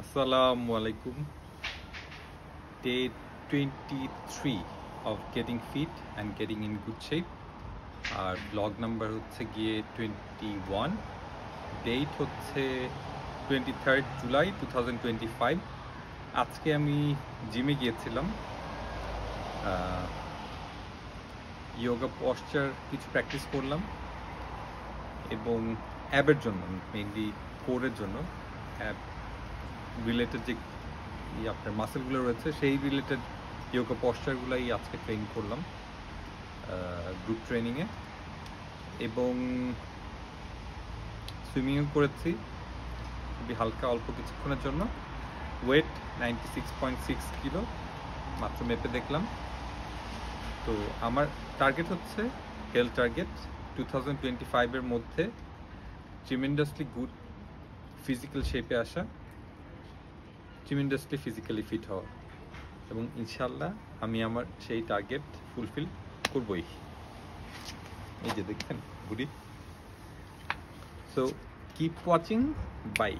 Assalamu alaikum. Day 23 of getting fit and getting in good shape. আর blog number হচ্ছে গিয়ে 21, date হচ্ছে 23rd July 2025। আজকে আমি জিমে গিয়েছিলাম, যোগা পশ্চার কিছু প্র্যাকটিস করলাম এবং অ্যাবের জন্য, মেইনলি কোরের জন্য, অ্যাব রিলেটেড যে আপনার মাসেলগুলো রয়েছে সেই রিলেটেড যোগা পশ্চারগুলোই আজকে ট্রেন করলাম গ্রুপ ট্রেনিংয়ে, এবং সুইমিংও করেছি খুবই হালকা, অল্প কিছুক্ষণের জন্য। ওয়েট 96.6 কিলো মাত্র মেপে দেখলাম। তো আমার টার্গেট হচ্ছে হেলথ টার্গেট 2025-এর মধ্যে ট্রিমেন্ডাসলি গুড ফিজিক্যাল শেপে আসা, ট্রিমেন্ডাসলি ফিজিক্যালি ফিট হওয়া, এবং ইনশাল্লাহ আমি আমার সেই টার্গেট ফুলফিল করবই। এই যে দেখছেন ঘুরি। So keep watching, by.